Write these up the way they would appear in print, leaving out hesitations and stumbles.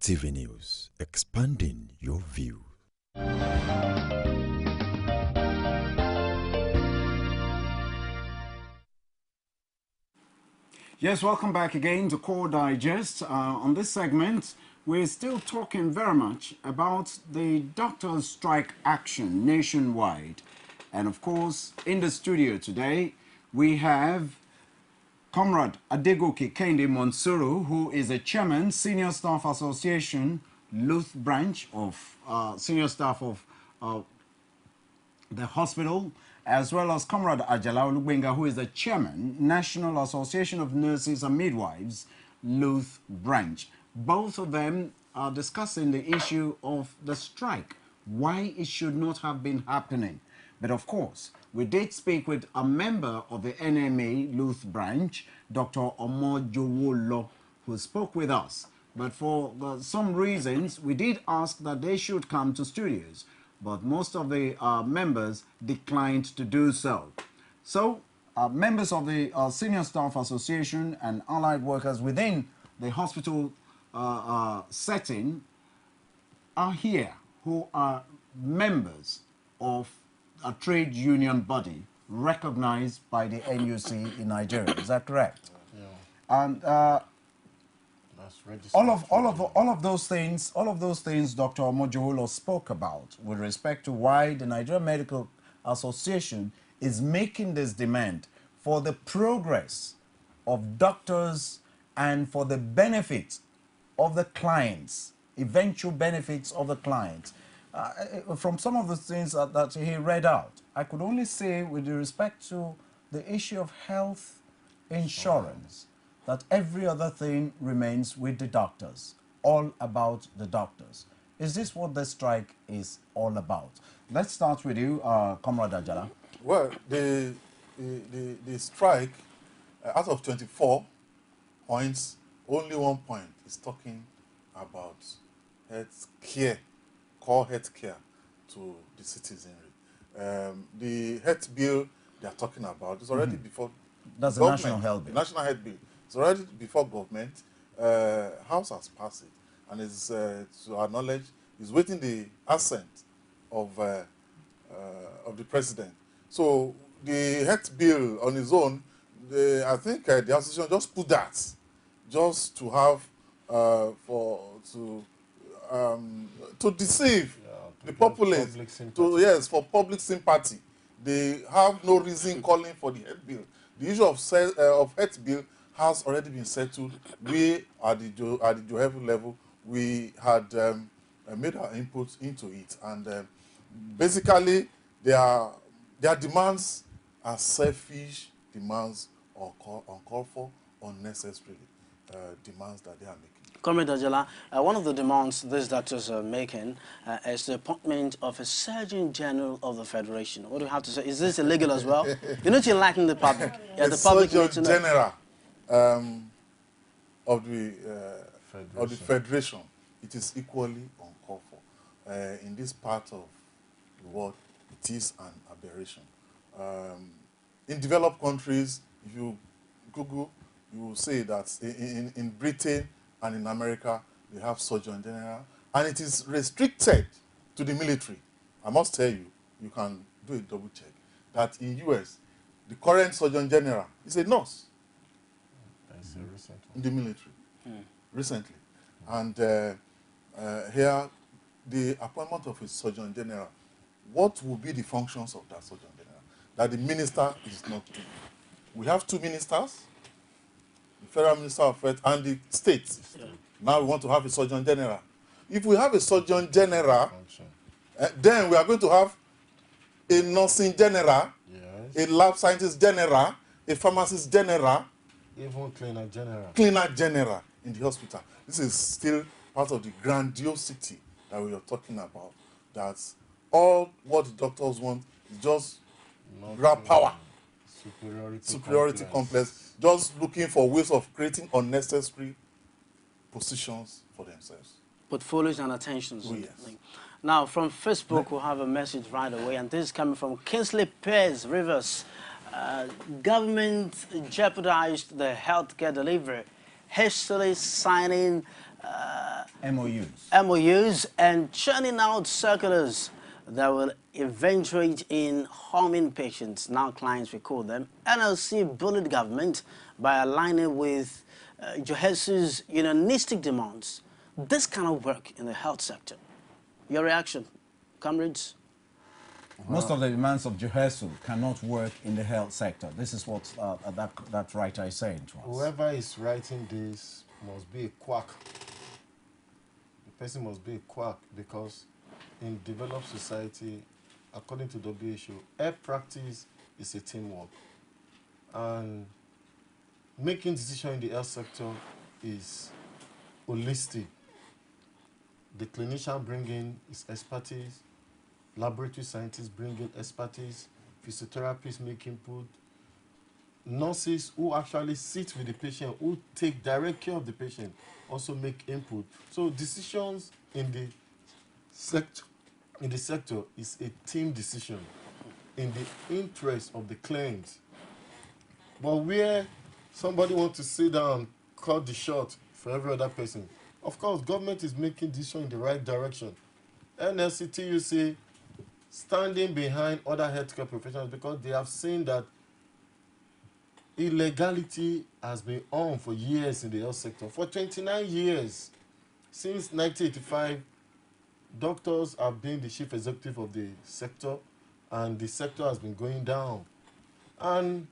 TV News, expanding your view. Yes, welcome back again to Core Digest. On this segment, we're still talking very much about the doctors' strike action nationwide. And of course, in the studio today, we have Comrade Adegoke Kende Monsuru, who is a chairman, Senior Staff Association, Louth Branch of Senior Staff of the hospital, as well as Comrade Ajala Olubenga, who is the chairman, National Association of Nurses and Midwives, Louth Branch. Both of them are discussing the issue of the strike, why it should not have been happening. But of course, we did speak with a member of the NMA Louth Branch, Dr. Omojowolo, who spoke with us. But for some reasons, we did ask that they should come to studios, but most of the members declined to do so. So, members of the Senior Staff Association and allied workers within the hospital setting are here, who are members of a trade union body recognized by the NUC in Nigeria. Is that correct? Yeah. And all of those things Dr. Omojowolo spoke about with respect to why the Nigerian Medical Association is making this demand for the progress of doctors and for the benefit of the clients, eventual benefits of the clients. From some of the things that he read out, I could only say with respect to the issue of health insurance, that every other thing remains with the doctors, all about the doctors. Is this what the strike is all about? Let's start with you, Comrade Ajala. Well, the strike, out of 24 points, only 1 point is talking about health care, core health care to the citizenry. The health bill they are talking about is already before That's the National Health Bill. The National Health Bill. It's already before government. House has passed it, and is, to our knowledge, is waiting the assent of the president. So the health bill on its own, I think the association just put that, just to have to deceive the populace, for public sympathy. They have no reason calling for the health bill. The issue of health bill has already been settled. We at the Johevu level, we had made our input into it, and basically their demands are selfish demands or uncalled for, unnecessary demands that they are making. Comrade Ajala, one of the demands these doctors are making is the appointment of a Surgeon General of the Federation. What do you have to say? Is this illegal as well? You're not enlightening the public. Yeah, the public needs to know. Surgeon General of the Federation, it is equally uncalled for. In this part of the world, it is an aberration. In developed countries, if you Google, you will say that in Britain and in America, they have Surgeon General, and it is restricted to the military. I must tell you, you can do a double check, that in US, the current Surgeon General is a nurse in the military, recently. And here, the appointment of a Surgeon General, what will be the functions of that Surgeon General that the minister is not doing? We have two ministers, the Federal Minister of Health and the states. Yeah. Now we want to have a Surgeon General. If we have a Surgeon General, then we are going to have a Nursing General, yes, a Lab Scientist General, a Pharmacist General, even Cleaner General. Cleaner General in the hospital. This is still part of the grandiosity that we are talking about. That all what the doctors want is just grab power. Superiority complex, just looking for ways of creating unnecessary positions for themselves. Portfolios and attentions. Oh, yes. Now, from Facebook, we'll have a message right away, and this is coming from Kingsley Pears Rivers. Government jeopardized the healthcare delivery, hastily signing MOUs and churning out circulars that will eventuate in harming patients, now clients we call them. NLC bullied government by aligning with Johesu's unionistic demands. This cannot work in the health sector. Your reaction, comrades? Most of the demands of Johesu cannot work in the health sector. This is what that writer is saying to us. Whoever is writing this must be a quack. The person must be a quack because in developed society, according to WHO, health practice is a teamwork. And making decisions in the health sector is holistic. The clinician bring in his expertise, laboratory scientists bring in expertise, physiotherapists make input, nurses who actually sit with the patient, who take direct care of the patient, also make input. So decisions in the sector is a team decision in the interest of the claims. But where somebody wants to sit down and cut the shot for every other person, of course, government is making decisions in the right direction. NLC, TUC, standing behind other healthcare professionals because they have seen that illegality has been on for years in the health sector. For 29 years, since 1985, doctors have been the chief executive of the sector, and the sector has been going down. And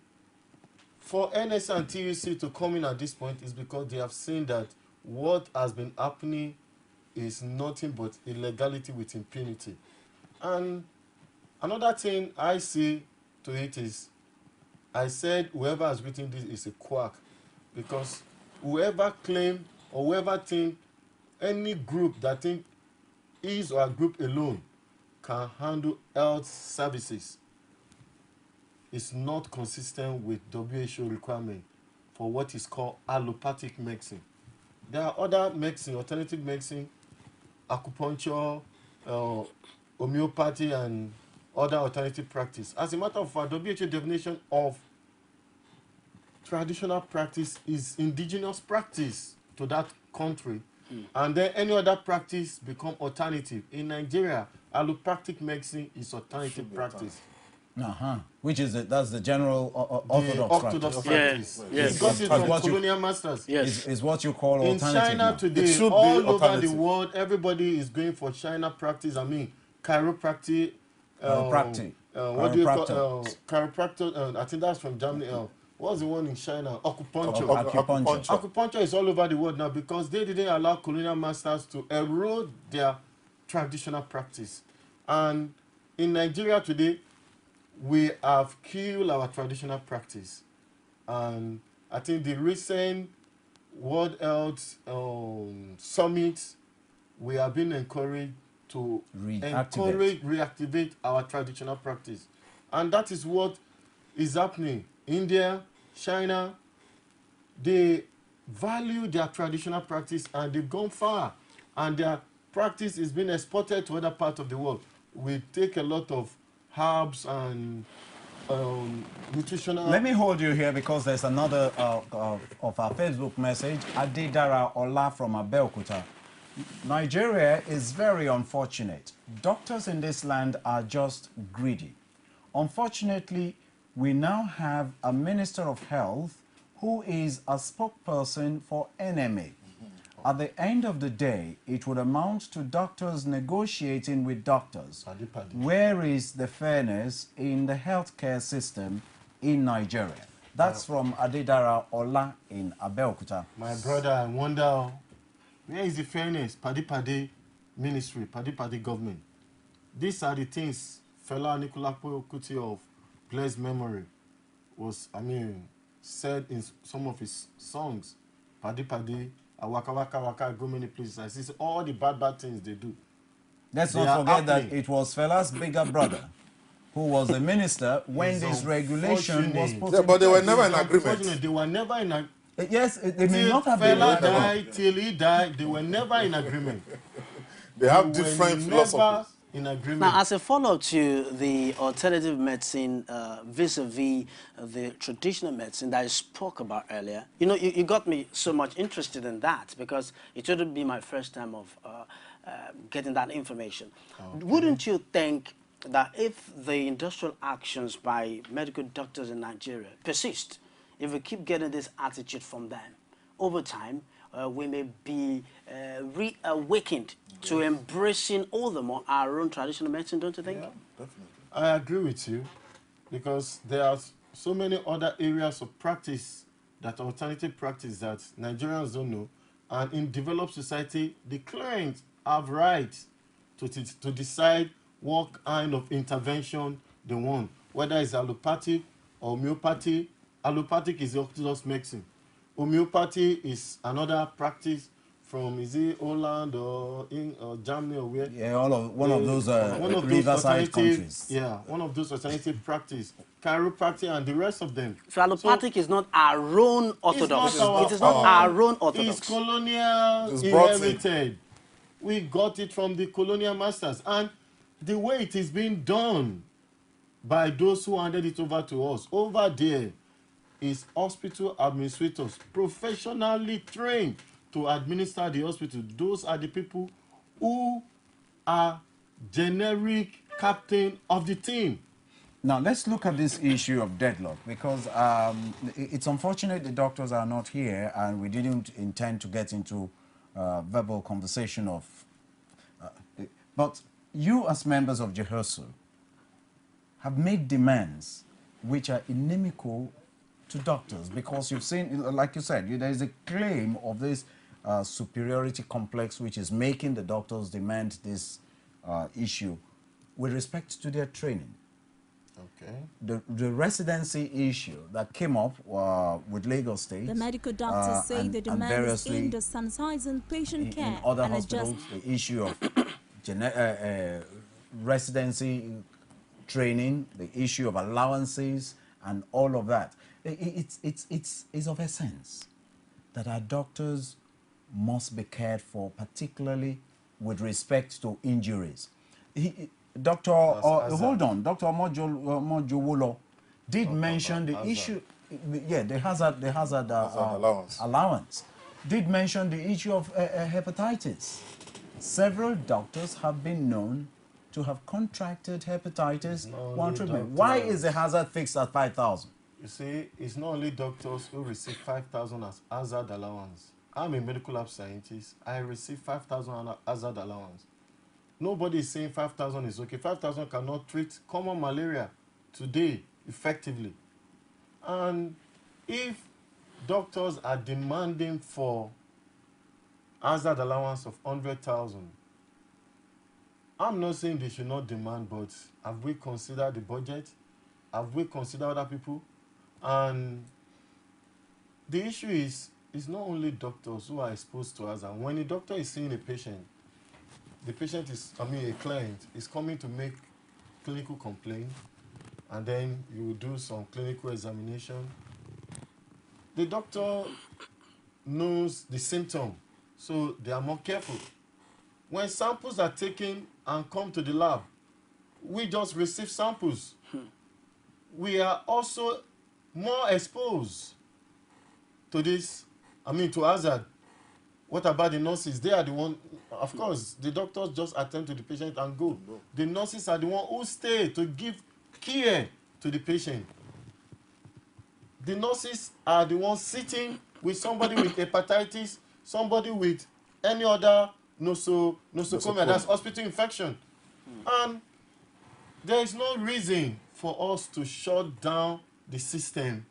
for NS and TUC to come in at this point is because they have seen that what has been happening is nothing but illegality with impunity. And another thing I see to it is, I said whoever has written this is a quack, because whoever claim or whoever think any group that think his or her group alone can handle health services is not consistent with WHO requirement for what is called allopathic medicine. There are other medicine, alternative medicine, acupuncture, homeopathy, and other alternative practice. As a matter of fact, WHO definition of traditional practice is indigenous practice to that country. And then any other practice become alternative. In Nigeria, allopathic medicine is alternative practice. Which is that's the general orthodox practice. Yes. It got it from colonial masters. Yes. is what you call in alternative. China now. today, all over the world, everybody is going for China practice. I mean, chiropractic. What do you call chiropractor? I think that's from Germany. What's the one in China? Acupuncture. Acupuncture is all over the world now because they didn't allow colonial masters to erode their traditional practice. And in Nigeria today, we have killed our traditional practice. And I think the recent World Health Summit, we have been encouraged to reactivate our traditional practice. And that is what is happening. India, China, they value their traditional practice and they've gone far. And their practice is being exported to other parts of the world. We take a lot of herbs and nutritional... Let me hold you here because there's another of our Facebook message. Adidara Ola from Abeokuta. Nigeria is very unfortunate. Doctors in this land are just greedy. Unfortunately, we now have a Minister of Health who is a spokesperson for NMA. At the end of the day, it would amount to doctors negotiating with doctors. Where is the fairness in the healthcare system in Nigeria? That's from Adidara Ola in Abeokuta. My brother, I wonder, where is the fairness? Padi ministry, Padi government. These are the things Fela Anikulapo Kuti of blessed memory was, said in some of his songs. Padi, waka, go many places. I see all the bad things they do. Let's not forget that it was Fela's bigger brother who was the minister when this regulation was put in but they were place. never in agreement. They were never in agreement. Yes, they may not have been. Fela died, till he died, they were never in agreement. They have different philosophies. in agreement. Now, as a follow-up to the alternative medicine vis-a-vis the traditional medicine that I spoke about earlier, you know, you got me so much interested in that because it wouldn't be my first time of getting that information. Okay. Wouldn't you think that if the industrial actions by medical doctors in Nigeria persist, if we keep getting this attitude from them, over time, we may be reawakened to embracing all the more our own traditional medicine, don't you think? Yeah, definitely. I agree with you, because there are so many other areas of practice, that alternative practice, that Nigerians don't know. And in developed society, the clients have rights to decide what kind of intervention they want, whether it's allopathic or homeopathy. Allopathic is the orthodox medicine. Homeopathy is another practice from, is it Holland or Germany or where? Yeah, one of those riverside countries. Yeah, one of those alternative practice. Chiropractic and the rest of them. So allopathic is not our own orthodox. It is not our own orthodox. It's colonial inherited. We got it from the colonial masters. And the way it is being done by those who handed it over to us, over there, is hospital administrators, professionally trained to administer the hospital. Those are the people who are generic captain of the team. Now, let's look at this issue of deadlock, because it's unfortunate the doctors are not here, and we didn't intend to get into verbal conversation of... but you, as members of JHRSU, have made demands which are inimical to doctors, because you've seen, like you said, there is a claim of this superiority complex which is making the doctors demand this issue with respect to their training. Okay. The residency issue that came up with Lagos State. The medical doctors say the demand is aimed at sanitizing patient care. In other hospitals, the issue of residency training, the issue of allowances, and all of that. It's of essence that our doctors must be cared for, particularly with respect to injuries. Dr. Omojowolo did mention the issue, the hazard allowance. Did mention the issue of hepatitis. Several doctors have been known to have contracted hepatitis. One treatment. Why is the hazard fixed at 5,000? You see, it's not only doctors who receive 5,000 as hazard allowance. I'm a medical lab scientist. I receive 5,000 hazard allowance. Nobody is saying 5,000 is okay. 5,000 cannot treat common malaria today effectively. And if doctors are demanding for hazard allowance of 100,000, I'm not saying they should not demand, but have we considered the budget? Have we considered other people? And the issue is, it's not only doctors who are exposed to hazard. When a doctor is seeing a patient, the patient is, a client is coming to make clinical complaint, and then you will do some clinical examination. The doctor knows the symptom, so they are more careful. When samples are taken and come to the lab, we just receive samples. We are also more exposed to this, to hazard. What about the nurses? They are the one, of course, the doctors just attend to the patient and go. The nurses are the one who stay to give care to the patient. The nurses are the ones sitting with somebody with hepatitis, somebody with any other nosocomial, that's hospital infection. And there is no reason for us to shut down the system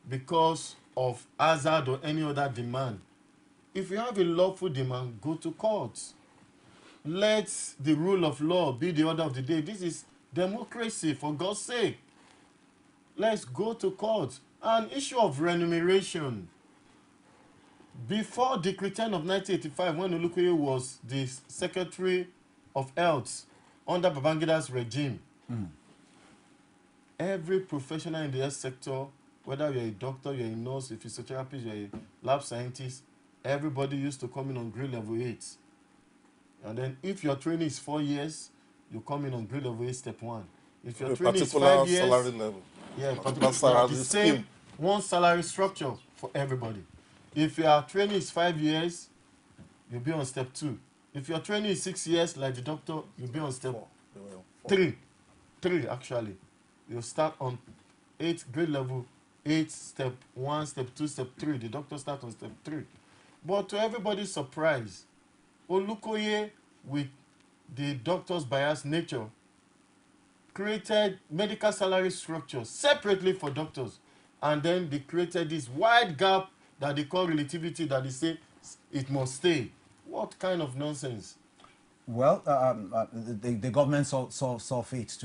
because of hazard or any other demand. If you have a lawful demand, go to court. Let the rule of law be the order of the day. This is democracy, for God's sake. Let's go to court. An issue of remuneration. Before Decree 10 of 1985, when Olukoye was the Secretary of Health under Babangida's regime, every professional in the health sector, whether you're a doctor, you're a nurse, a physiotherapist, you're a lab scientist, everybody used to come in on grade level 8. And then if your training is 4 years, you come in on grade level 8, step 1. If your a training is particular 5 years, salary level. yeah, particular salary the same scheme. one salary structure for everybody. If your training is 5 years, you'll be on step 2. If your training is 6 years, like the doctor, you'll be on step 3. 3 actually. You'll start on 8 grade level 8, step 1, step 2, step 3. The doctor starts on step 3. But to everybody's surprise, Olukoye, with the doctor's biased nature, created medical salary structure separately for doctors. And then they created this wide gap that they call relativity, that they say it must stay. What kind of nonsense? Well, the government saw fit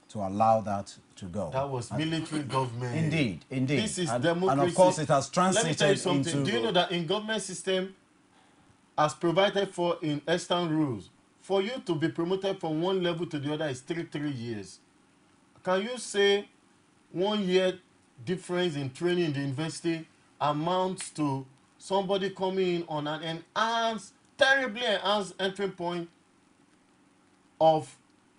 to allow that to go. That was military government. Indeed, indeed. This is democracy. And of course, it has translated. Let me tell you something. into... Do you know that in government system, as provided for in Eastern rules, for you to be promoted from one level to the other is 3 years. Can you say 1 year difference in training in the university amounts to somebody coming in on an enhanced, terribly enhanced entry point of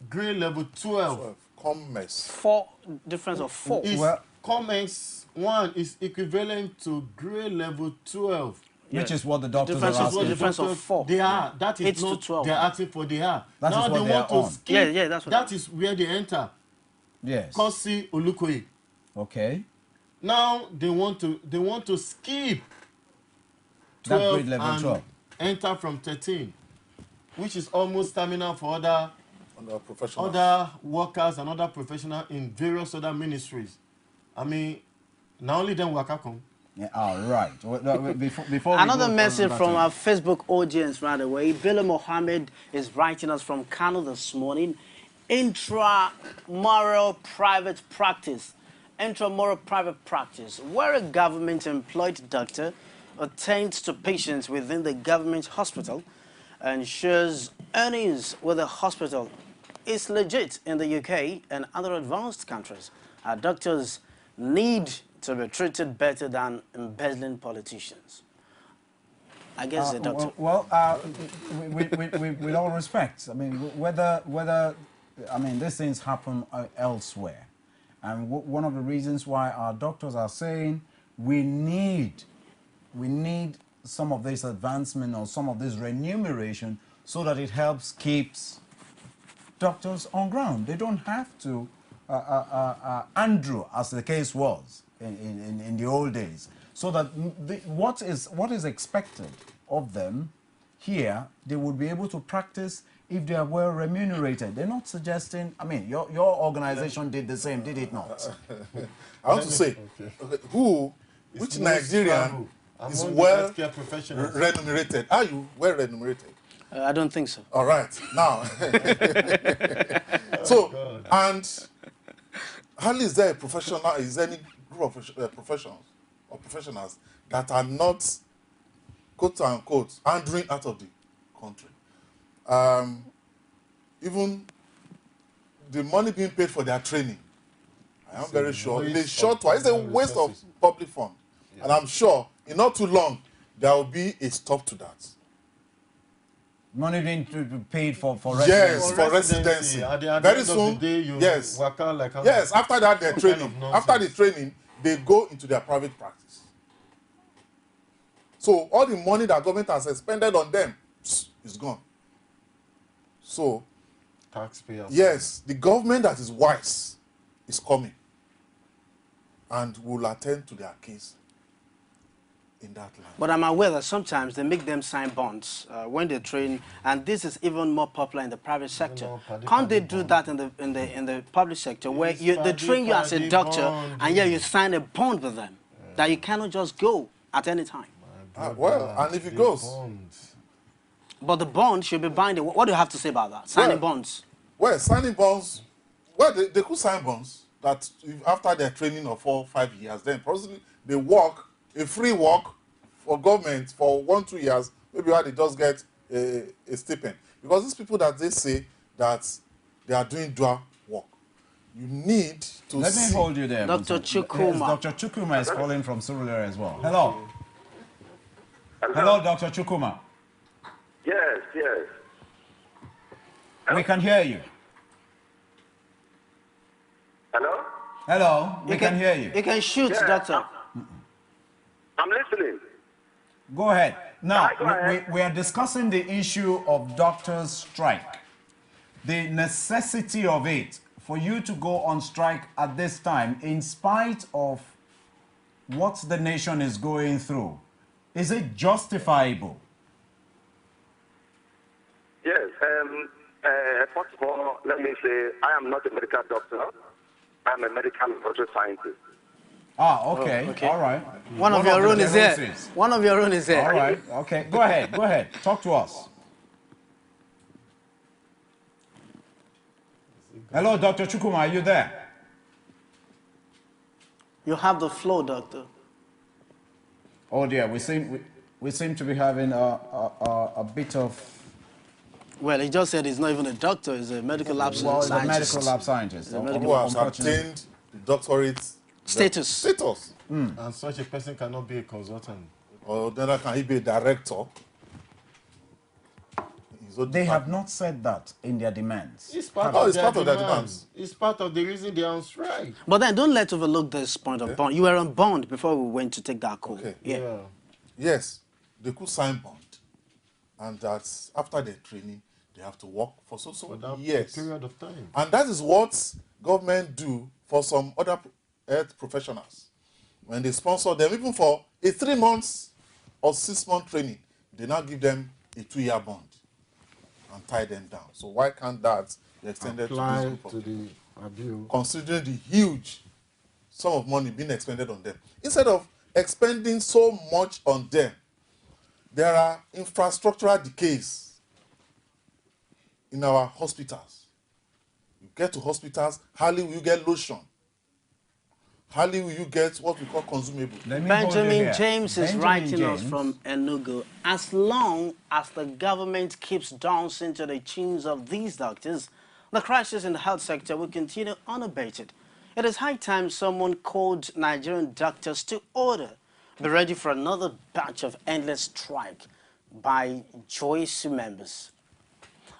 grade level 12? Commerce. 4 difference of 4. Commerce 1 is equivalent to grade level 12. Which is what the doctors are asking. Difference of 4. They are. That is not 12. They're asking for. They are. That now is what they they want are to on. skip. Yeah, that's what that is where they enter. Yes. Kosi Olukoye. Okay. Now they want to skip 12 that grade level and 12. enter from 13, which is almost terminal for other workers and other professionals in various other ministries. I mean, not only them waka come. Yeah, all right. Before another message from our Facebook audience right away. Bilal Mohammed is writing us from Kano this morning. Intramural private practice. Intramural private practice, where a government-employed doctor attends to patients within the government hospital and shares earnings with the hospital, is legit in the UK and other advanced countries. Our doctors need to be treated better than embezzling politicians. I guess the doctor. With all respect, I mean, whether these things happen elsewhere, and one of the reasons why our doctors are saying we need some of this advancement or some of this remuneration so that it keeps doctors on ground. They don't have to Andrew, as the case was in the old days, so that what is expected of them here, they would be able to practice if they are well remunerated. They're not suggesting, I mean, your organization did the same, did it not? I want to say, which Nigerian is well remunerated? Are you well remunerated? I don't think so. All right, now. So, and hardly is there a professional, is there any group of professionals or professionals that are not, quote unquote, andering out of the country? Even the money being paid for their training, I am very sure, they short twice. It's a waste of public fund. Yeah. And I'm sure in not too long, there will be a stop to that. Money being paid for residency. Yes, for residency. Very soon, yes. Yes, after that, their training. After the training, they go into their private practice. So all the money that government has expended on them is gone. So, taxpayers. Yes, the government that is wise is coming and will attend to their case in that land. But I'm aware that sometimes they make them sign bonds when they train, and this is even more popular in the private sector. Can't they do that in the public sector, where they train you as a doctor, and yet you sign a bond with them that you cannot just go at any time? Well, and if it goes. But the bond should be binding. What do you have to say about that? Signing bonds. Well, signing bonds, well, they could sign bonds that after their training of 4 or 5 years, then possibly they work, a free work for government for 1 or 2 years, maybe why they just get a stipend. Because these people that they say that they are doing dual work, you need to Let me hold you there. Dr. Chukwuma. Yes, Dr. Chukwuma is calling from Surulere as well. Hello. Hello, Dr. Chukwuma. Yes. We can hear you. Hello, we can hear you. You can shoot, Yeah, doctor. I'm listening. Go ahead. Now, Go ahead. we are discussing the issue of doctors' strike. The necessity of it for you to go on strike at this time, in spite of what the nation is going through. Is it justifiable? Yes. First of all, let me say I am not a medical doctor. I'm a medical laboratory scientist. Ah, okay. Oh, okay. All right. One of your own is there. Generosities. One of your own is there. All right. Okay. Go ahead. Go ahead. Talk to us. Hello, Dr. Chukuma. Are you there? You have the flow, doctor. Oh dear. We seem to be having a bit of. Well, he just said he's not even a doctor. He's a medical lab scientist. A medical lab scientist. Who has obtained the doctorate status. And such a person cannot be a consultant. Or then can he be a director? They have not said that in their demands. It's part of their demands. It's part of the reason they are on strike. But then don't let's overlook this point of bond. You were on bond before we went to take that call. Okay. Yeah. Yes, they could sign bond. And that's after their training, they have to work for so years. Period of time. And that is what government do for some other health professionals. When they sponsor them, even for a 3 months or 6 month training, they now give them a 2-year bond and tie them down. So why can't that be extended to this group of people? Considering the huge sum of money being expended on them. Instead of expending so much on them, there are infrastructural decays in our hospitals. You get to hospitals, hardly will you get lotion. Hardly will you get what we call consumable. Benjamin James is writing us from Enugu. As long as the government keeps dancing to the tunes of these doctors, the crisis in the health sector will continue unabated. It is high time someone called Nigerian doctors to order. Be ready for another batch of endless strike by Joyce members.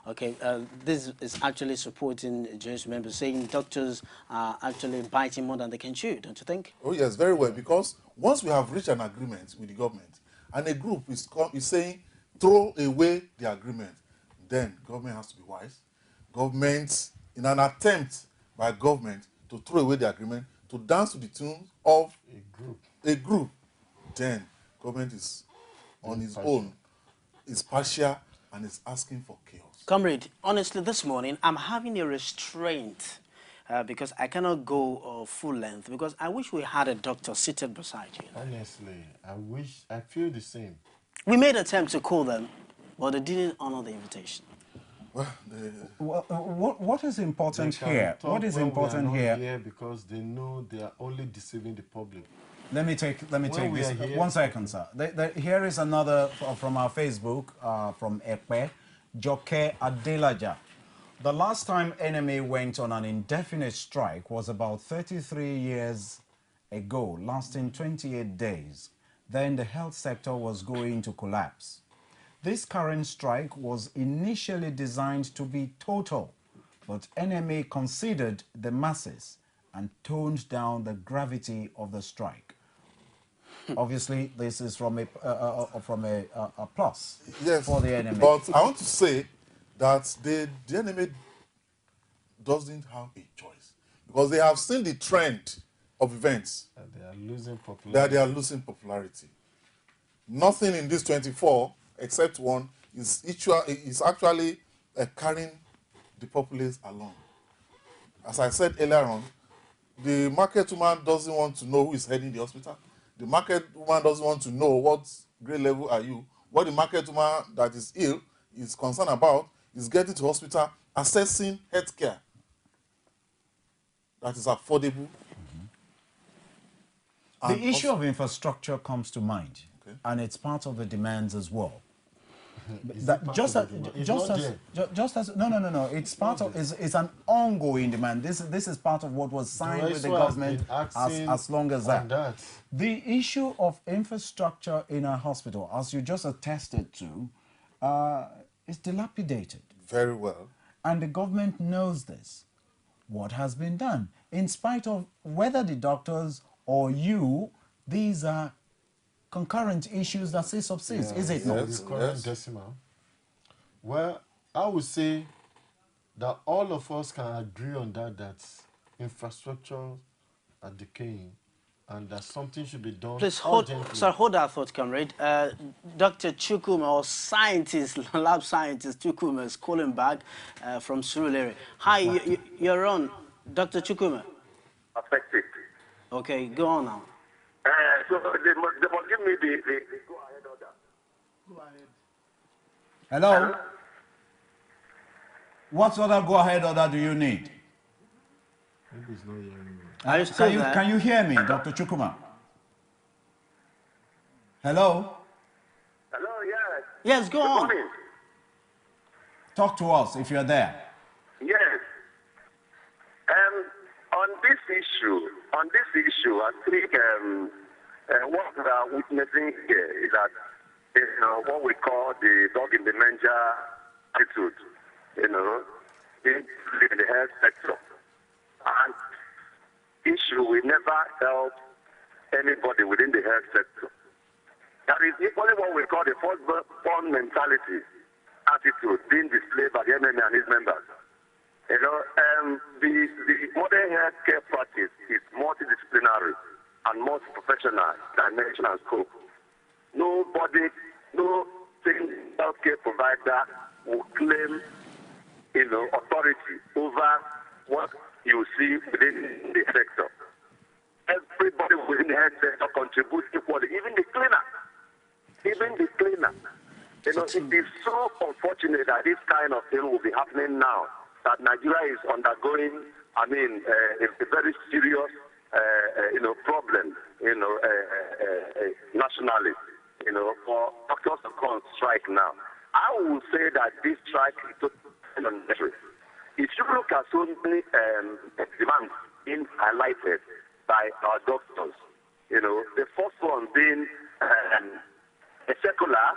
Okay, this is actually supporting Joyce members, saying doctors are actually biting more than they can chew, don't you think? Oh yes, very well, because once we have reached an agreement with the government, and a group is saying throw away the agreement, then government has to be wise. Government, in an attempt by government to throw away the agreement, to dance to the tune of a group, then government is on its own, is partial, and is asking for chaos. Comrade, honestly, this morning, I'm having a restraint because I cannot go full length, because I wish we had a doctor seated beside you. Honestly, I feel the same. We made an attempt to call them, but they didn't honor the invitation. Well, what is important here? What is important here? Because they know they are only deceiving the public. Let me take this. 1 second, sir. Here is another from our Facebook, from Ekpe, Joke Adelaja. The last time NMA went on an indefinite strike was about 33 years ago, lasting 28 days. Then the health sector was going to collapse. This current strike was initially designed to be total, but NMA considered the masses and toned down the gravity of the strike. Obviously, this is from a plus for the NMA. But I want to say that the NMA doesn't have a choice, because they have seen the trend of events. They are losing popularity. That they are losing popularity. Nothing in this 24, except one, is actually carrying the populace along. As I said earlier on, the market woman doesn't want to know who is heading the hospital. The market woman doesn't want to know what grade level are you. What the market woman that is ill is concerned about is getting to hospital, assessing healthcare that is affordable. The issue of infrastructure comes to mind, and it's part of the demands as well. It's an ongoing demand. This is part of what was signed with the government as long as that. The issue of infrastructure in a hospital, as you just attested to, is dilapidated. Very well. And the government knows this. what has been done. In spite of whether the doctors or you, these are concurrent issues that say subsist, is it not? Concurrent decimal. Well, I would say that all of us can agree on that infrastructure are decaying and that something should be done. Please hold that thought, comrade. Dr. Chukwuma, or scientist, lab scientist Chukwuma is calling back from Surulere. Hi, you're on, Dr. Chukwuma. Affected. Okay, go on now. So they must give me the go-ahead order. Go ahead. Hello? What other go-ahead order do you need? Maybe he's not hearing me. Are you still there? Can you hear me, Dr. Chukwuma? Hello? Hello, yes. Yes, go on. Good morning. Talk to us if you're there. Yes. On this issue, I think what we are witnessing here is that what we call the dog in the manger attitude, in the health sector. And issue will never help anybody within the health sector. That is equally what we call the first-born mentality attitude being displayed by the MMA and his members. The modern health care practice is multidisciplinary and multi-professional dimension and scope. No single healthcare provider will claim, authority over what you see within the sector. Everybody within the health sector contributes equally, even the cleaner. It is so unfortunate that this kind of thing will be happening now, that Nigeria is undergoing, a very serious, problem, nationally, for doctors to go on strike now. I will say that this strike is totally unnecessary. If you look at so many demands being highlighted by our doctors, the first one being a circular,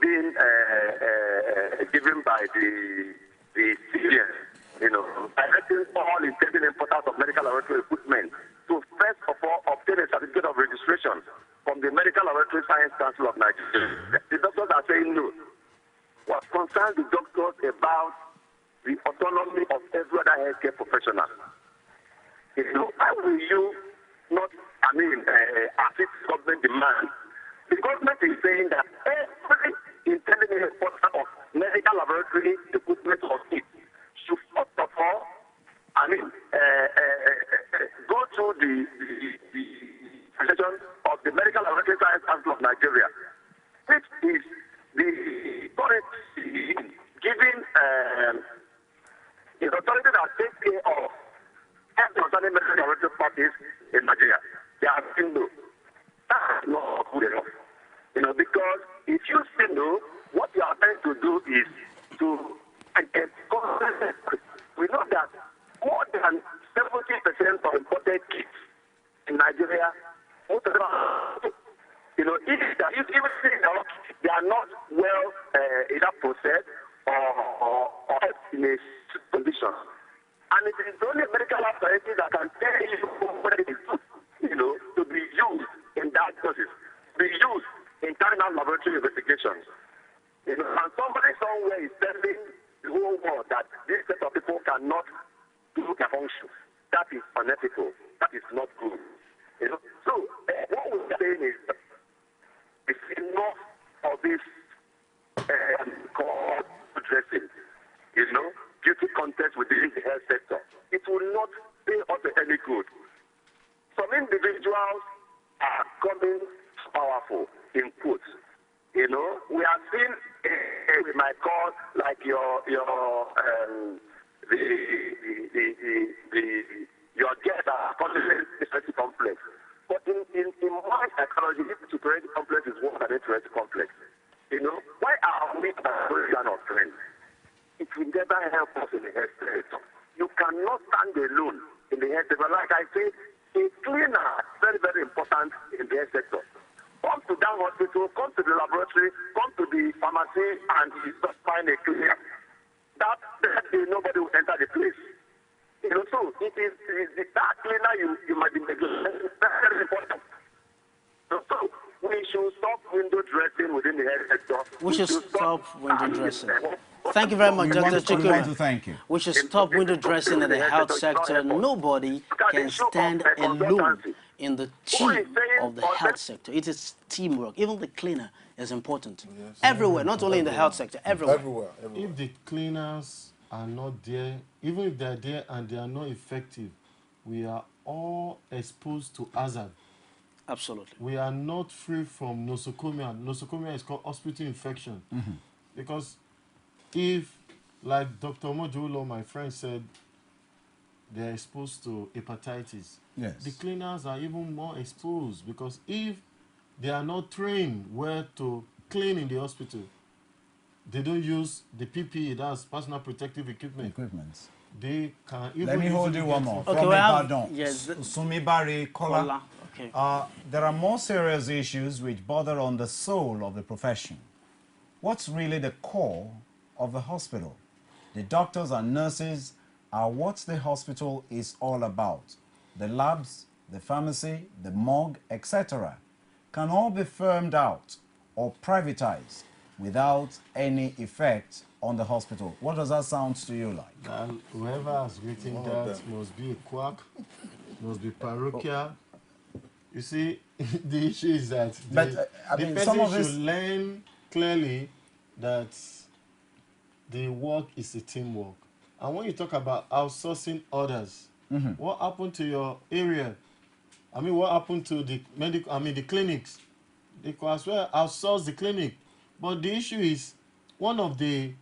being given by the civilians, directing all intended importers of medical laboratory equipment to first of all obtain a certificate of registration from the Medical Laboratory Science Council of Nigeria. The doctors are saying no. What concerns the doctors about the autonomy of every other healthcare professional? Why will you not, assist government demand? The government is saying that every intended importer of medical laboratory equipment or kits should first of all, go through the session of the Medical Laboratory Science Council of Nigeria, which is the authority giving the authority that takes care of concerning medical laboratory practice in Nigeria. They are saying no. That's not good enough. Because if you say no, what you are trying to do is to we know that more than 70% of imported kits in Nigeria, most of them are, if they are not well either processed or in a condition. And it is only medical authority that can tell you whether it is good, to be used in diagnosis, be used in carrying out laboratory investigations. And somebody somewhere is telling the whole world that this set of people cannot do their functions. That is unethical. That is not good. So what we're saying is it's enough of this called dressing, beauty contest within the health sector. It will not pay us any good. Some individuals are coming powerful, in quotes. We are seeing, we might call like your guests are calling interest complex. But in my psychology, superiority complex is more than interest complex. Why are we not friends? It will never help us in the health sector. You cannot stand alone in the health sector. Like I said, a cleaner is very, very important in the health sector. Come to that hospital, come to the laboratory, come to the pharmacy, and you just find a cleaner. That day, nobody will enter the place. So no, it is that cleaner you might be neglecting. That's very important. So we should stop window dressing within the health sector. We should stop window dressing. Thank you very much, Dr. Chikuri. We want to thank you. We should stop window dressing in the health sector. Nobody can stand alone in the team of the health sector. It is teamwork. Even the cleaner is important. Yes. Everywhere, not only in the health sector, everywhere. Everywhere. If the cleaners are not there, even if they're there and they are not effective, we are all exposed to hazard. Absolutely. We are not free from nosocomial. Nosocomial is called hospital infection. Because if, like Dr. Mojulo, my friend, said, they are exposed to hepatitis, yes, the cleaners are even more exposed, because if they are not trained where to clean in the hospital, they don't use the PPE, that's personal protective equipment. They can even... Let me hold you one more. Okay, well, yes. Sumibari Kola. Okay. There are more serious issues which bother on the soul of the profession. What's really the core of the hospital? The doctors and nurses are what the hospital is all about. The labs, the pharmacy, the morgue, etc. can all be firmed out or privatized without any effect on the hospital. What does that sound to you like? Whoever has written that must be a quack, must be parochial. You see, the issue is that the person should learn clearly that the work is a teamwork. And when you talk about outsourcing others, what happened to your area? I mean, what happened to the the clinics? They could as well outsource the clinic. But the issue is, one of the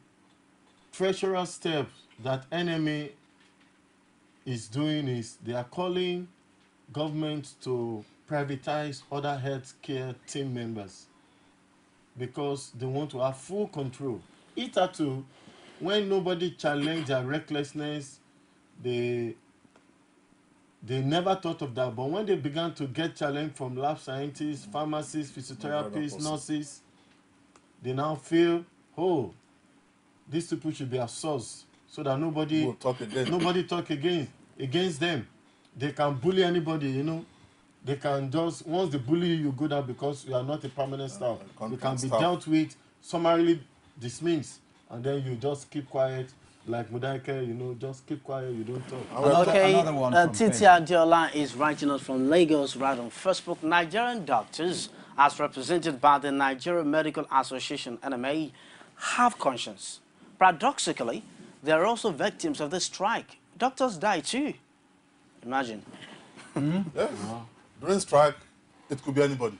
treacherous steps that NMA is doing is they are calling government to privatize other healthcare team members because they want to have full control. Hitherto, when nobody challenged their recklessness, they never thought of that. But when they began to get challenged from lab scientists, pharmacists, physiotherapists, nurses, they now feel, oh, these people should be outsourced so that nobody talk against them. They can bully anybody, you know. They can just, once they bully you, go down because you are not a permanent staff. You can be dealt with, summarily dismissed, and then you just keep quiet, like Mudaike, you know, just keep quiet, you don't talk. Another one Titi Adiola is writing us from Lagos, right on Facebook. Nigerian doctors, as represented by the Nigerian Medical Association, NMA, have conscience. Paradoxically, they are also victims of the strike. Doctors die too. Imagine. Yes. During strike, it could be anybody.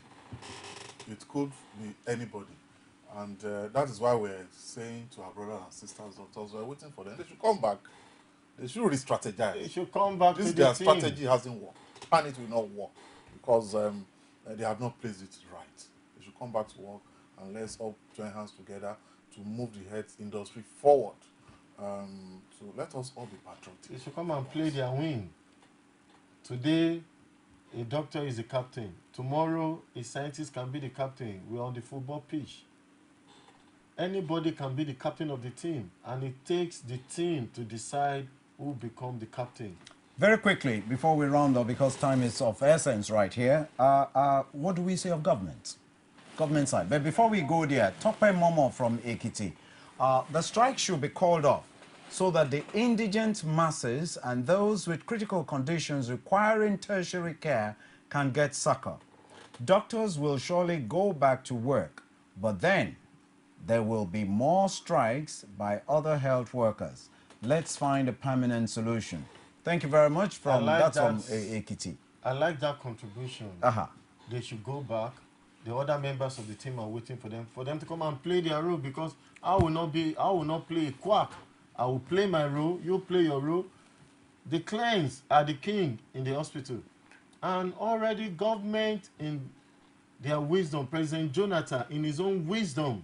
It could be anybody. And that is why we're saying to our brothers and sisters, doctors, we're waiting for them. They should come back. They should re-strategize. They should come back to their the strategy hasn't worked. And it will not work because they have not placed it right. They should come back to work and let's all join hands together to move the health industry forward. So let us all be patriotic. They should come and play their wing. Today, a doctor is the captain. Tomorrow, a scientist can be the captain. We're on the football pitch. Anybody can be the captain of the team, and it takes the team to decide who become the captain. Very quickly, before we round up, because time is of essence right here, what do we say of government? Government side. But before we go there, Tope Momo from Ekiti, the strike should be called off so that the indigent masses and those with critical conditions requiring tertiary care can get succor. Doctors will surely go back to work, but then there will be more strikes by other health workers. Let's find a permanent solution. Thank you very much. From Ekiti. I like that contribution. They should go back. The other members of the team are waiting for them to come and play their role, because I will not play a quack. I will play my role, you play your role. The clients are the king in the hospital. And already government in their wisdom, President Jonathan in his own wisdom,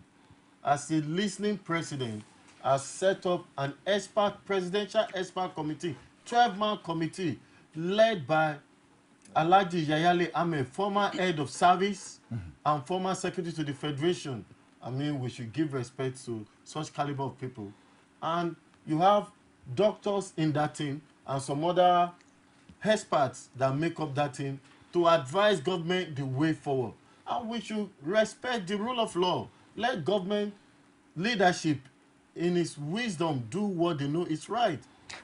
as a listening president, has set up an presidential expert committee, 12-man committee, led by Alhaji Yayale Ahmed, former head of service and former secretary to the Federation. I mean, we should give respect to such caliber of people. And you have doctors in that team, and some other experts that make up that team to advise government the way forward. And we should respect the rule of law. Let government leadership in its wisdom do what they know is right.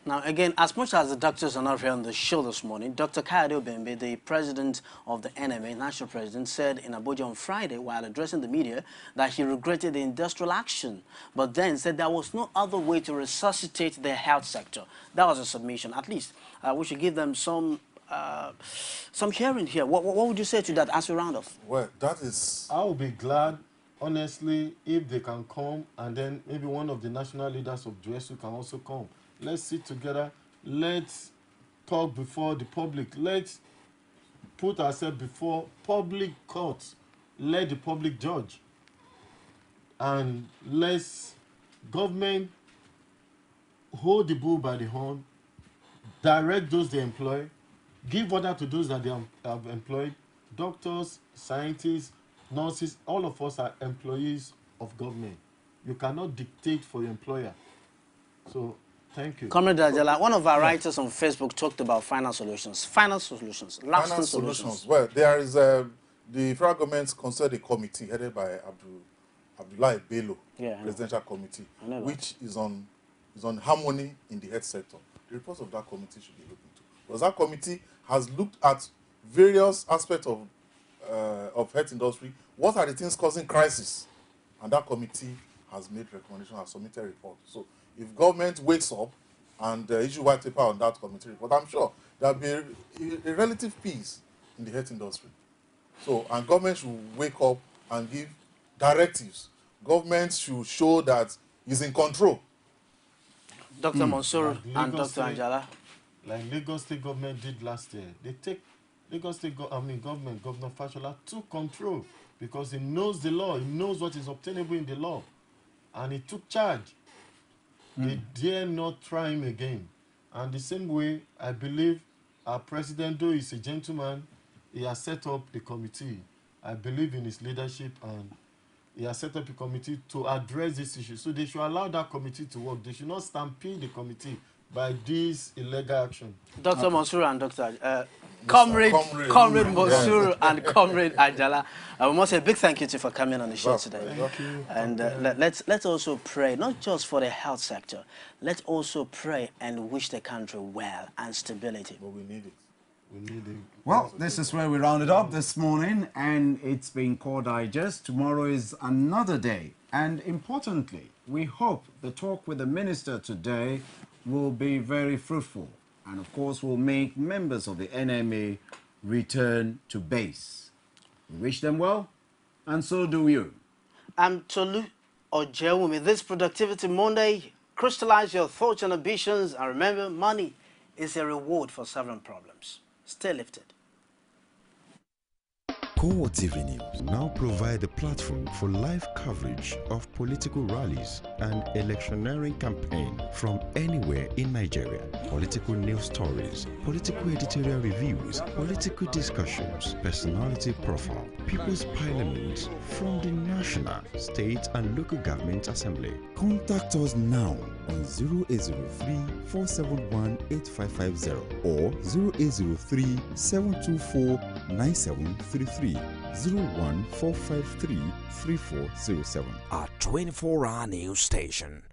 Now, again, as much as the doctors are not here on the show this morning, Dr. Kayode Obembe, the president of the NMA, national president, said in Abuja on Friday while addressing the media that he regretted the industrial action, but then said there was no other way to resuscitate the health sector. That was a submission. At least we should give them some hearing here. What would you say to that as we round off? Well, that is... I will be glad, honestly, if they can come, and then maybe one of the national leaders of GSU can also come. Let's sit together. Let's talk before the public. Let's put ourselves before public courts. Let the public judge. And let's government hold the bull by the horn, direct those they employ, give order to those that they have employed. Doctors, scientists, nurses, all of us are employees of government. You cannot dictate for your employer. So, thank you. Comrade Ajala, one of our writers on Facebook talked about final solutions. Final solutions, lasting solutions. Well, there is the federal government considered a committee headed by Abdullahi Bello, presidential committee, which is on harmony in the health sector. The report of that committee should be looked into. Because that committee has looked at various aspects of health industry. What are the things causing crisis? And that committee has made recommendations and submitted a report. So if government wakes up and issue white paper on that committee report, I'm sure there'll be a relative peace in the health industry. So, and government should wake up and give directives. Government should show that it's in control. Dr. Mansour and Dr. Ajala. Like Lagos State government did last year. They take Lagos State government, Governor Fashola, took control because he knows the law. He knows what is obtainable in the law. And he took charge. They dare not try him again. And the same way, I believe our president, though he's a gentleman, he has set up a committee. I believe in his leadership, and he has set up a committee to address this issue. So they should allow that committee to work. They should not stampede the committee by this illegal action. Dr. Mansour and Dr. Comrade Mansour and Comrade Ajala. I must say a big thank you to you for coming on the show today. Thank you. And let's also pray, not just for the health sector, let's also pray and wish the country well and stability. But we need it. We need it. Well, this is where we rounded up this morning, and it's been Core Digest. Tomorrow is another day. And importantly, we hope the talk with the minister today will be very fruitful. And of course, will make members of the NMA return to base. We wish them well, and so do you. I'm Tolu Ojewumi. This Productivity Monday, crystallize your thoughts and ambitions, and remember, money is a reward for solving problems. Stay lifted. Core TV News now provide a platform for live coverage of political rallies and electioneering campaign from anywhere in Nigeria. Political news stories, political editorial reviews, political discussions, personality profile, People's Parliament from the National, State and Local Government Assembly. Contact us now on 0803-471-8550 or 0803-724-9733. 01453-3407. Our 24-hour news station.